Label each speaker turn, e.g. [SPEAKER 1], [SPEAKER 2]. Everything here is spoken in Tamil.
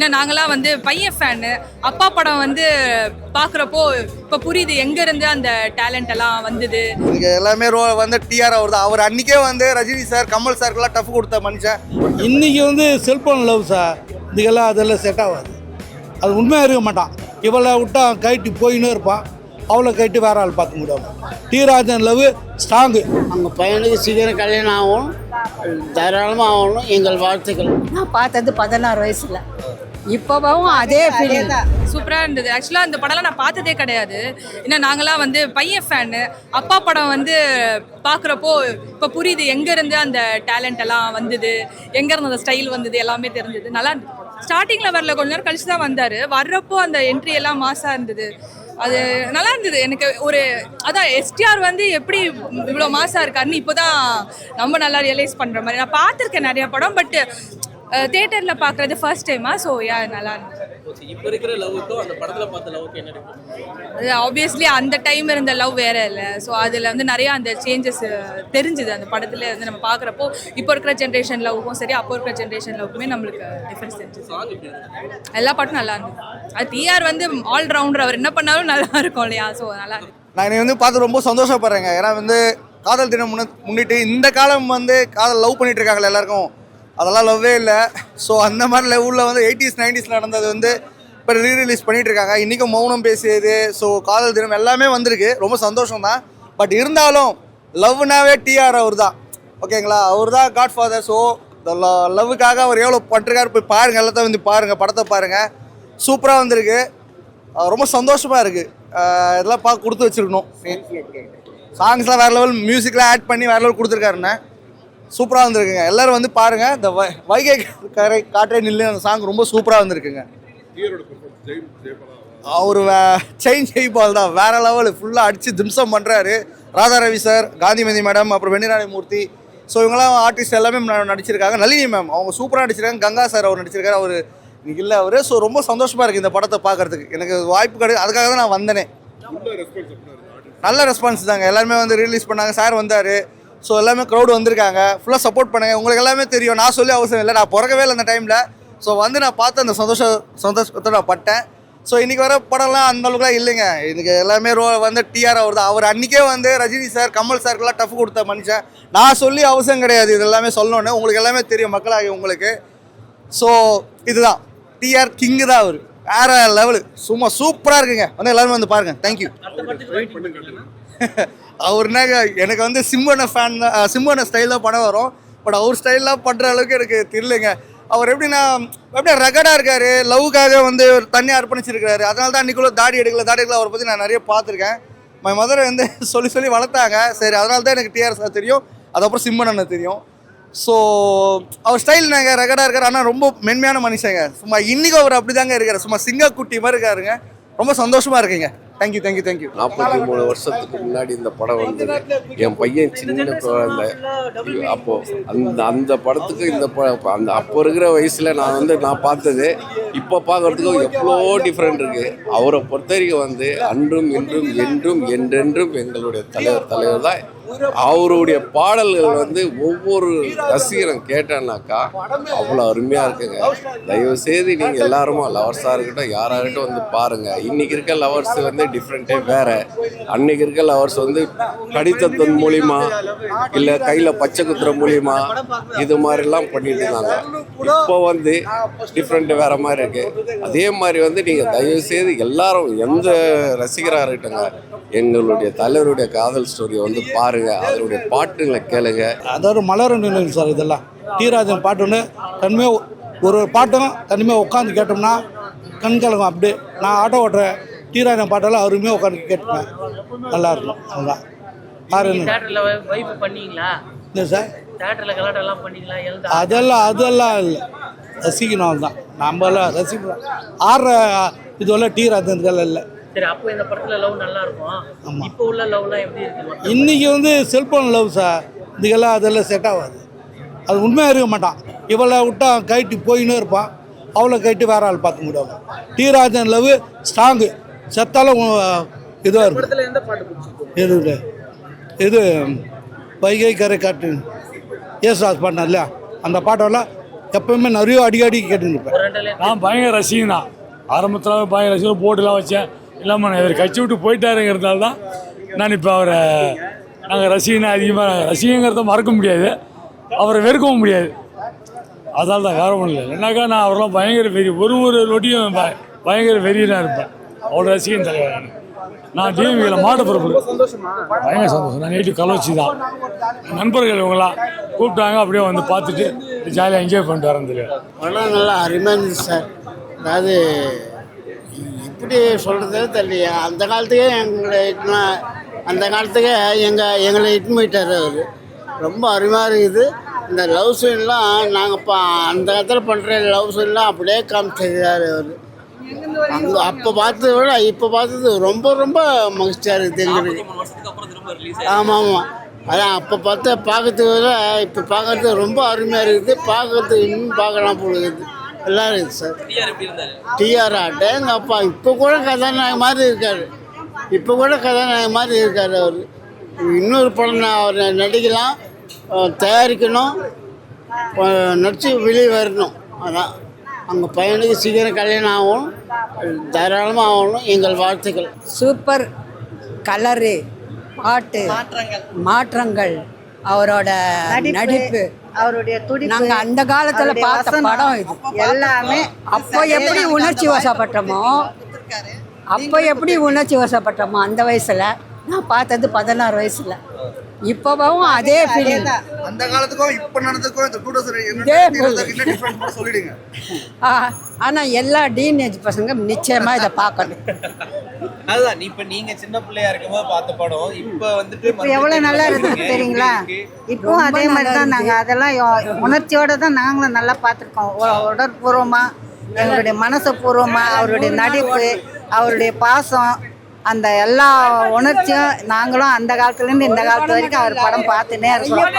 [SPEAKER 1] இன்னும் நாங்களாம் வந்து பையன் ஃபேனு. அப்பா படம் வந்து பார்க்குறப்போ இப்போ புரியுது எங்கேருந்து அந்த டேலண்ட் எல்லாம் வந்தது.
[SPEAKER 2] இங்கே எல்லாமே வந்து டிஆர் அவர் தான். அவர் அன்றைக்கே வந்து ரஜினி சார் கமல் சாருக்கெல்லாம் டஃப் கொடுத்த மனுஷன்.
[SPEAKER 3] இன்றைக்கி வந்து செல்ஃபோன் லவ் சார், இதுக்கெல்லாம் அதெல்லாம் செட் ஆகாது. அது உண்மையாக இருக்க மாட்டான். இவளை விட்டா கைட்டு போயின்னே இருப்பான், அவளை கைட்டு வேற ஆள் பார்க்க முடியாது. டி ராஜன் லவ் ஸ்ட்ராங்கு.
[SPEAKER 4] அவங்க பையனுக்கு சீக்கிரம் கல்யாணம் ஆகும், தாராளமாக ஆகணும், எங்கள் வாழ்த்துக்கள்.
[SPEAKER 5] நான் பார்த்தது 16 வயசில், இப்போவும் அதே ஃபீலிங் தான்.
[SPEAKER 1] சூப்பராக இருந்தது. ஆக்சுவலாக அந்த படம்லாம் நான் பார்த்ததே கிடையாது. இன்னும் நாங்களாம் வந்து பையன் ஃபேனு. அப்பா படம் வந்து பார்க்குறப்போ இப்போ புரியுது எங்கேருந்து அந்த டேலண்ட் எல்லாம் வந்தது, எங்கேருந்து அந்த ஸ்டைல் வந்தது எல்லாமே தெரிஞ்சது. நல்லா இருந்தது. ஸ்டார்டிங்கில் வரல, கொஞ்ச நேரம் கழிச்சு தான் வந்தார். வர்றப்போ அந்த என்ட்ரி எல்லாம் மாசாக இருந்தது. அது நல்லா இருந்தது. எனக்கு ஒரு அதான் எஸ்டிஆர் வந்து எப்படி இவ்வளோ மாசாக இருக்காருன்னு இப்போ தான் ரொம்ப நல்லா ரியலைஸ் பண்ணுற மாதிரி. நான் பார்த்துருக்கேன் நிறையா படம், பட் தியேட்டரில் பார்க்குறது ஃபர்ஸ்ட் டைமா. ஸோ நல்லா இருந்துச்சு.
[SPEAKER 6] இப்போ இருக்கிற லவ்வுக்கும் அந்த படத்தில் பார்த்த லவ்வுக்கு என்ன டிஃபரன்ஸ்?
[SPEAKER 1] அது ஆப்வியஸ்லி அந்த டைம் இருந்த லவ் வேற இல்லை. ஸோ அதில் வந்து நிறையா அந்த சேஞ்சஸ் தெரிஞ்சுது அந்த படத்தில் வந்து நம்ம பார்க்குறப்போ. இப்போ இருக்கிற ஜென்ரேஷன் லவ்வுக்கும் சரி, அப்போ இருக்கிற ஜென்ரேஷன் லவ்வுக்குமே நம்மளுக்கு டிஃபரன்ஸ் தெரிஞ்சுது. எல்லா பாட்டும் நல்லா இருந்தது. அது டிஆர் வந்து ஆல்ரவுண்டர், அவர் என்ன பண்ணாலும் நல்லா இருக்கும் இல்லையா? ஸோ நல்லா இருக்கு.
[SPEAKER 2] நான் என்னை வந்து பார்த்து ரொம்ப சந்தோஷப்படுறேங்க. ஏன்னா வந்து காதல் தினம் முன்னிட்டு இந்த காலம் வந்து காதல் லவ் பண்ணிட்டு இருக்காங்களே எல்லாருக்கும், அதெல்லாம் லவ்வே இல்லை. ஸோ அந்த மாதிரி லெவலில் வந்து 80s 90s நடந்தது வந்து இப்போ ரீரிலீஸ் பண்ணிகிட்டு இருக்காங்க. இன்றைக்கும் மௌனம் பேசியது, ஸோ காதல் தினம் எல்லாமே வந்திருக்கு. ரொம்ப சந்தோஷம் தான். பட் இருந்தாலும் லவ்னாவே டிஆர் அவர் தான், ஓகேங்களா? அவர் தான் காட் ஃபாதர். ஸோ லவ்வுக்காக அவர் எவ்வளோ பட்டிருக்காரு போய் பாருங்கள், எல்லாத்தையும் வந்து பாருங்கள், படத்தை பாருங்கள். சூப்பராக வந்திருக்கு. ரொம்ப சந்தோஷமாக இருக்குது. இதெல்லாம் பார்க்க கொடுத்து வச்சுருக்கணும். சாங்ஸ்லாம் வேறு லெவல், மியூசிக்லாம் ஆட் பண்ணி வேறு லெவல் கொடுத்துருக்காருண்ணே. சூப்பராக வந்திருக்குங்க. எல்லோரும் வந்து பாருங்கள். இந்த வைகை கரை காற்றே நில்லு அந்த சாங் ரொம்ப சூப்பராக வந்திருக்குங்க. அவர் செயின் ஜெய்பால் தான் வேறு லெவலு. ஃபுல்லாக அடித்து திம்சம் பண்ணுறாரு. ராதா ரவி சார், காந்திமதி மேடம், அப்புறம் வெண்ணிராணி மூர்த்தி, ஸோ இவங்களாம் ஆர்டிஸ்ட் எல்லாமே நடிச்சிருக்காங்க. நளினி மேம் அவங்க சூப்பராக நடிச்சிருக்காங்க. கங்கா சார் அவர் நடிச்சிருக்காரு. அவர் இன்னைக்கு இல்லை அவர். ஸோ ரொம்ப சந்தோஷமாக இருக்குது இந்த படத்தை பார்க்குறதுக்கு. எனக்கு வாய்ப்பு கிடையாது, அதுக்காக தான் நான் வந்தேனே. நல்ல ரெஸ்பான்ஸ் தாங்க. எல்லாருமே வந்து ரிலீஸ் பண்ணாங்க, சார் வந்தார். ஸோ எல்லாமே க்ரௌடு வந்திருக்காங்க. ஃபுல்லாக சப்போர்ட் பண்ணுங்கள். உங்களுக்கு எல்லாமே தெரியும், நான் சொல்லி அவசியம் இல்லை. நான் பிறக்கவே இல்லை அந்த டைமில். ஸோ வந்து நான் பார்த்து அந்த சந்தோஷத்தை நான் பட்டேன். ஸோ இன்றைக்கி வர படம்லாம் அந்த அளவுக்குலாம் இல்லைங்க. இதுக்கு எல்லாமே வந்து டிஆர் அவர் தான். அவர் அன்றைக்கே வந்து ரஜினி சார் கமல் சாருக்கெல்லாம் டஃப் கொடுத்த மனுஷன். நான் சொல்லி அவசியம் கிடையாது, இது எல்லாமே சொல்லணுன்னு. உங்களுக்கு எல்லாமே தெரியும் மக்களாகி உங்களுக்கு. ஸோ இதுதான் டிஆர் கிங்கு தான் அவர். வேறு லெவலு, சும்மா சூப்பராக இருக்குங்க. வந்து எல்லாருமே வந்து பாருங்கள். தேங்க்யூ. அவர் என்னங்க, எனக்கு வந்து சிம்பன ஃபேன் தான். சிம்பன ஸ்டைல் தான் படம் வரும். பட் அவர் ஸ்டைல்லாம் பண்ணுற அளவுக்கு எனக்கு தெரியலைங்க. அவர் எப்படின்னா அப்படியே ரகடாக இருக்கார். லவ்வுக்காக வந்து தனியாக அர்ப்பணிச்சிருக்காரு. அதனால தான் அன்றைக்குள்ள தாடி எடுக்கல அவரை பற்றி நான் நிறைய பார்த்துருக்கேன். மை மதரை வந்து சொல்லி வளர்த்தாங்க. சரி, அதனால தான் எனக்கு டிஆர் சார் தெரியும், அதுக்கப்புறம் சிம்பன் தெரியும். ஸோ அவர் ஸ்டைல் நாங்கள் ரகடாக இருக்கார். ஆனால் ரொம்ப மென்மையான மனுஷங்க. சும்மா இன்றைக்கும் அவர் அப்படி தாங்க இருக்கார். சும்மா சிங்கக்குட்டி மாதிரி இருக்காருங்க. ரொம்ப சந்தோஷமாக இருக்குங்க. தேங்க்யூ.
[SPEAKER 7] 43 வருஷத்துக்கு முன்னாடி இந்த படம் வந்து என் பையன் சின்ன குழந்தை. அப்போ அந்த படத்துக்கு இந்த அந்த அப்போ இருக்கிற வயசுல நான் பார்த்தது இப்போ பார்க்கறதுக்கும் எவ்வளோ டிஃப்ரெண்ட் இருக்கு. அவரை பொறுத்த வரைக்கும் வந்து அன்றும் இன்றும் என்றும் என்றென்றும் எங்களுடைய தலைவர் தான். அவருடைய பாடல்கள் வந்து ஒவ்வொரு ரசிகரும் கேட்டேன்னாக்கா அவ்வளோ அருமையாக இருக்குங்க. தயவு செய்து நீங்கள் எல்லாருமா லவர்ஸாக இருக்கட்டும், யாராக இருக்கட்டும் வந்து பாருங்கள். இன்றைக்கி இருக்க லவர்ஸ் வந்து டிஃப்ரெண்ட்டே வேறு. அன்றைக்கி இருக்க லவர்ஸ் வந்து கடிதத்தின் மூலிமா இல்லை கையில் பச்சை குத்துற மூலிமா இது மாதிரிலாம் பண்ணிட்டு இருந்தாங்க. இப்போ வந்து டிஃப்ரெண்ட்டு வேறு மாதிரி இருக்குது. அதே மாதிரி வந்து நீங்கள் தயவு செய்து எல்லாரும் எந்த ரசிகராக இருக்கட்டுங்க, எங்களுடைய தலைவருடைய காதல் ஸ்டோரியை வந்து பாருங்கள், அதனுடைய பாட்டுங்களை கேளுங்க.
[SPEAKER 3] அதாவது மலரும் நினைவு சார். இதெல்லாம் டி ராஜன் பாட்டுன்னு தனிமையாக ஒரு பாட்டும் தனிமையாக உட்காந்து கேட்டோம்னா கண்கலங்கும். அப்படியே நான் ஆட்டோ ஓட்டுறேன், டி ராஜன் பாட்டெல்லாம் அருமையாக உட்காந்து கேட்டுப்பேன். நல்லாயிருக்கும். அதுதான் இல்லை சார், அதெல்லாம் இல்லை, ரசிக்கணும். அதுதான் நம்மளாம் ரசிக்கணும். ஆடுற இதுவெல்லாம் டி ராஜன் இல்லை.
[SPEAKER 6] சரி, அப்போ இந்த படத்துல லவ் நல்லா இருக்கும்.
[SPEAKER 3] ஆமாம்.
[SPEAKER 6] இப்போ உள்ள லவ்லாம் எப்படி இருக்கு?
[SPEAKER 3] இன்றைக்கி வந்து செல்ஃபோன் லவ் சார், இதுக்கெல்லாம் அதெல்லாம் செட் ஆகாது. அது உண்மையாக இருக்க மாட்டான். இவளை விட்டா கைட்டு போயின்னே இருப்பான், அவளை கைட்டு வேற ஆள் பார்க்க முடியாது. டி ராஜன் லவ் ஸ்ட்ராங்கு. செத்தாலும் இதுவாக இருக்கும்.
[SPEAKER 6] எந்த பாட்டு பிடிச்சிருக்கு?
[SPEAKER 3] இது வைகை கரை காட்டு ஏசுராஜ் பாடினார் இல்லையா, அந்த பாட்டெல்லாம் எப்பவுமே நிறைய அடிக்கடி கேட்டுன்னு இருப்பேன்.
[SPEAKER 6] ஒரு 2 லைன்
[SPEAKER 8] நான் பயங்கர ரசிகன் தான். ஆரம்பத்தில் பயங்கர ரசிகன், போட்டுலாம் வச்சேன். இல்லாமல் நான் இவர் கட்சி விட்டு போயிட்டாருங்கிறதால தான் நான் இப்போ அவரை நாங்கள் ரசிகங்கிறத மறக்க முடியாது, அவரை வெறுக்கவும் முடியாது. அதால் தான் வேற ஒன்றும் இல்லை. என்னக்கா நான் அவரெல்லாம் பயங்கர வெறி, ஒரு நொடியும் பயங்கர வெறியெல்லாம் இருப்பேன். அவ்வளோ ரசிகன் தலைவர். நான் டிவியில் மாட்ட பிறப்பு பயங்கர சந்தோஷம். நான் நேற்று கலவச்சி தான் நண்பர்கள் இவங்களாம் கூப்பிட்டாங்க, அப்படியே வந்து பார்த்துட்டு ஜாலியாக என்ஜாய் பண்ணிட்டு வரேன். தெரியும்
[SPEAKER 4] படம் நல்லா அருமையாக இருந்துச்சு சார். அதாவது எப்படி சொல்கிறது தெரியலையா, அந்த காலத்துக்கே அந்த காலத்துக்கே எங்களை இட்டுன்னு போயிட்டார் அவர். ரொம்ப அருமையாக இருக்குது. இந்த லவ் சீன்லாம் நாங்கள் இப்போ அந்த காலத்தில் பண்ணுற லவ் சீன்லாம் அப்படியே காமிச்சிருக்காரு அவர். அப்போ பார்த்ததை விட இப்போ பார்த்தது ரொம்ப ரொம்ப மகிழ்ச்சியாக இருக்குது எங்களுக்கு.
[SPEAKER 6] 3 வருஷத்துக்கு அப்புறம் திரும்ப ரிலீஸ்
[SPEAKER 4] ஆமாம் ஆமாம், அதான் அப்போ பார்க்கறதுக்கு விட இப்போ பார்க்கறது ரொம்ப அருமையாக இருக்குது. பார்க்கறதுக்கு இன்னும் பார்க்கலாம் போல இருக்குது. எல்லாம் இருக்குது சார்.
[SPEAKER 6] டிஆர் எப்படி இருந்தாரு?
[SPEAKER 4] டிஆர் ஆட்டேங்க அப்பா இப்போ கூட கதாநாயகம் மாதிரி இருக்கார். இப்போ கூட கதாநாயகம் மாதிரி இருக்கார் அவர். இன்னொரு படம் அவர் நடிக்கலாம், தயாரிக்கணும், நடிச்சு வெளியே வரணும். அதான் அவங்க பையனுக்கு சீக்கிரம் கல்யாணம் ஆகும், தாராளமாக ஆகணும். எங்கள் வாழ்த்துக்கள்.
[SPEAKER 5] சூப்பர் கலரு, பாட்டு, மாற்றங்கள், அவரோட நடிப்பு,
[SPEAKER 9] அவருடைய துடிப்பு,
[SPEAKER 5] நாங்க அந்த காலத்துல பார்த்த படம் இது
[SPEAKER 9] எல்லாமே.
[SPEAKER 5] அப்போ எப்படி உணர்ச்சி வசப்பட்டோமோ அந்த வயசுல நான் பார்த்தது 16 வயசுல. இப்போவும் அதே ஃபீலிங்.
[SPEAKER 2] அந்த காலத்துக்கும் இப்போ நடந்துக்கும் இந்த 2020 என்ன டிஃபரன்ஸ் சொல்லிடுங்க.
[SPEAKER 5] ஆனா எல்லா டீனேஜ் பசங்க நிச்சயமா இதை பார்க்கணும்.
[SPEAKER 10] அதுதான் நீங்க சின்ன பிள்ளையா இருக்கும்போது பார்த்த படம் இப்போ வந்துட்டு
[SPEAKER 9] இப்போ எவ்வளவு நல்லா இருக்கு தெரியுங்களா? இப்போ அதே மாதிரி தான் நாங்கள் அதெல்லாம் உணர்ச்சியோட தான் நாங்களும் நல்லா பார்த்துருக்கோம். உடற்பூர்வமா, எங்களுடைய மனசப்பூர்வமா, அவருடைய நடிப்பு, அவருடைய பாசம், அந்த எல்லா உணர்ச்சியும் நாங்களும் அந்த காலத்துலேருந்து இந்த காலத்து வரைக்கும் அவர் படம் பார்த்துன்னே இருக்கிறோம்.